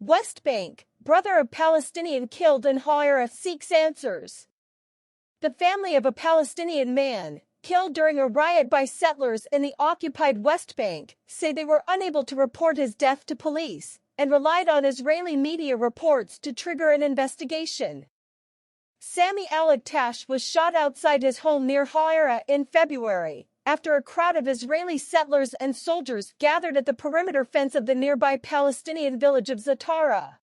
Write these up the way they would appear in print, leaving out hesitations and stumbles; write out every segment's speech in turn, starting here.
West Bank, brother of Palestinian killed in Hawara seeks answers. The family of a Palestinian man, killed during a riot by settlers in the occupied West Bank, say they were unable to report his death to police, and relied on Israeli media reports to trigger an investigation. Sami Al-Aktash was shot outside his home near Hawara in February, after a crowd of Israeli settlers and soldiers gathered at the perimeter fence of the nearby Palestinian village of Zatara.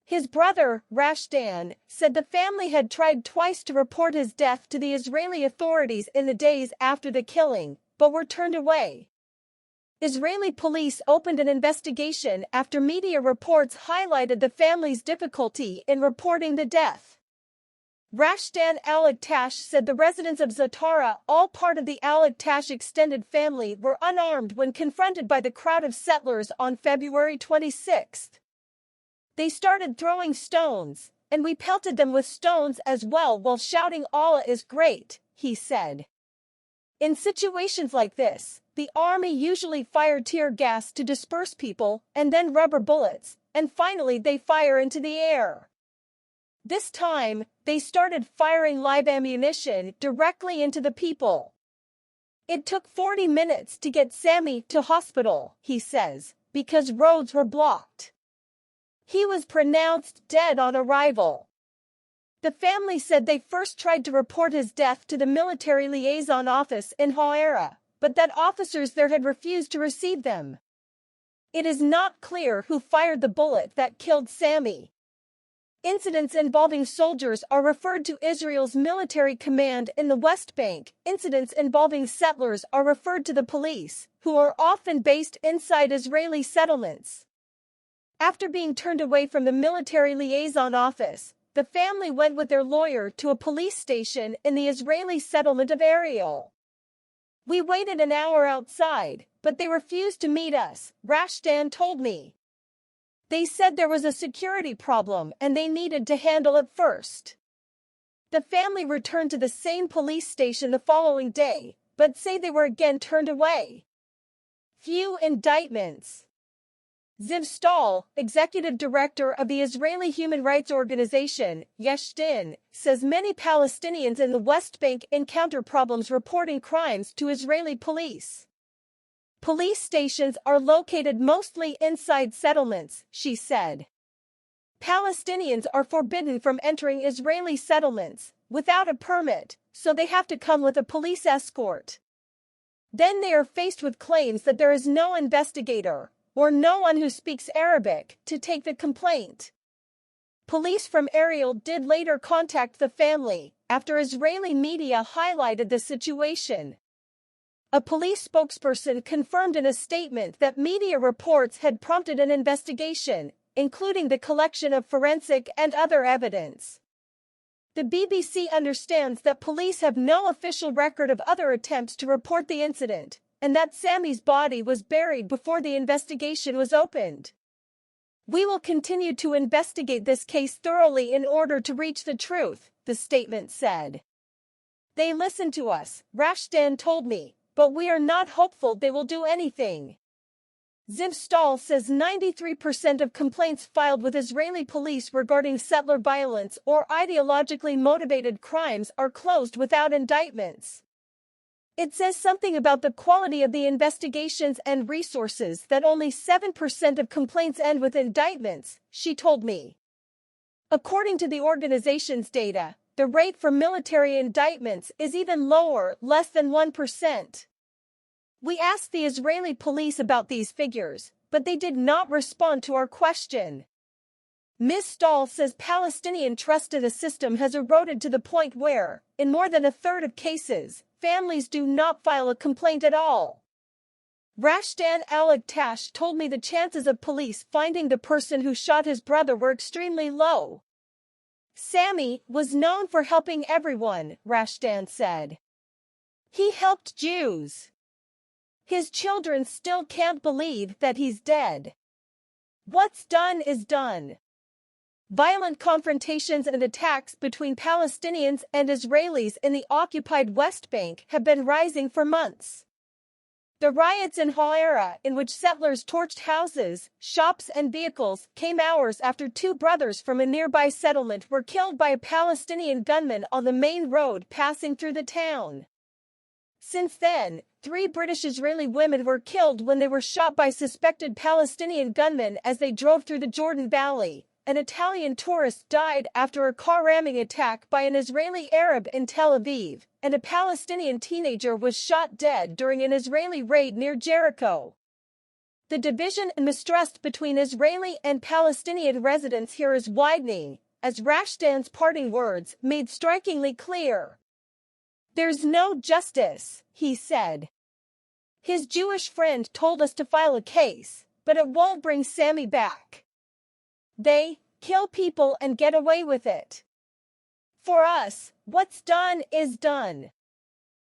His brother, Rashdan, said the family had tried twice to report his death to the Israeli authorities in the days after the killing, but were turned away. Israeli police opened an investigation after media reports highlighted the family's difficulty in reporting the death. Rashdan Al-Aktash said the residents of Zatara, all part of the Al-Aktash extended family, were unarmed when confronted by the crowd of settlers on February 26. They started throwing stones, and we pelted them with stones as well while shouting Allah is great, he said. In situations like this, the army usually fire tear gas to disperse people, and then rubber bullets, and finally they fire into the air. This time, they started firing live ammunition directly into the people. It took 40 minutes to get Sami to hospital, he says, because roads were blocked. He was pronounced dead on arrival. The family said they first tried to report his death to the military liaison office in Hawara, but that officers there had refused to receive them. It is not clear who fired the bullet that killed Sami. Incidents involving soldiers are referred to Israel's military command in the West Bank. Incidents involving settlers are referred to the police, who are often based inside Israeli settlements. After being turned away from the military liaison office, the family went with their lawyer to a police station in the Israeli settlement of Ariel. We waited an hour outside, but they refused to meet us, Rashdan told me. They said there was a security problem and they needed to handle it first. The family returned to the same police station the following day, but say they were again turned away. Few indictments. Ziv Stahl, executive director of the Israeli human rights organization, Yesh Din, says many Palestinians in the West Bank encounter problems reporting crimes to Israeli police. Police stations are located mostly inside settlements, she said. Palestinians are forbidden from entering Israeli settlements without a permit, so they have to come with a police escort. Then they are faced with claims that there is no investigator or no one who speaks Arabic to take the complaint. Police from Ariel did later contact the family after Israeli media highlighted the situation. A police spokesperson confirmed in a statement that media reports had prompted an investigation, including the collection of forensic and other evidence. The BBC understands that police have no official record of other attempts to report the incident, and that Sami's body was buried before the investigation was opened. We will continue to investigate this case thoroughly in order to reach the truth, the statement said. They listened to us, Rashdan told me, but we are not hopeful they will do anything. Ziv Stahl says 93% of complaints filed with Israeli police regarding settler violence or ideologically motivated crimes are closed without indictments. It says something about the quality of the investigations and resources that only 7% of complaints end with indictments, she told me. According to the organization's data, the rate for military indictments is even lower, less than 1%. We asked the Israeli police about these figures, but they did not respond to our question. Ms. Stahl says Palestinian trust in the system has eroded to the point where, in more than a third of cases, families do not file a complaint at all. Rashdan Al-Aktash told me the chances of police finding the person who shot his brother were extremely low. Sami was known for helping everyone, Rashdan said. He helped Jews. His children still can't believe that he's dead. What's done is done. Violent confrontations and attacks between Palestinians and Israelis in the occupied West Bank have been rising for months. The riots in Hawara, in which settlers torched houses, shops and vehicles, came hours after two brothers from a nearby settlement were killed by a Palestinian gunman on the main road passing through the town. Since then, 3 British-Israeli women were killed when they were shot by suspected Palestinian gunmen as they drove through the Jordan Valley. An Italian tourist died after a car ramming attack by an Israeli Arab in Tel Aviv, and a Palestinian teenager was shot dead during an Israeli raid near Jericho. The division and mistrust between Israeli and Palestinian residents here is widening, as Rashdan's parting words made strikingly clear. "There's no justice," he said. His Jewish friend told us to file a case, but it won't bring Sammy back. They kill people and get away with it. For us, what's done is done.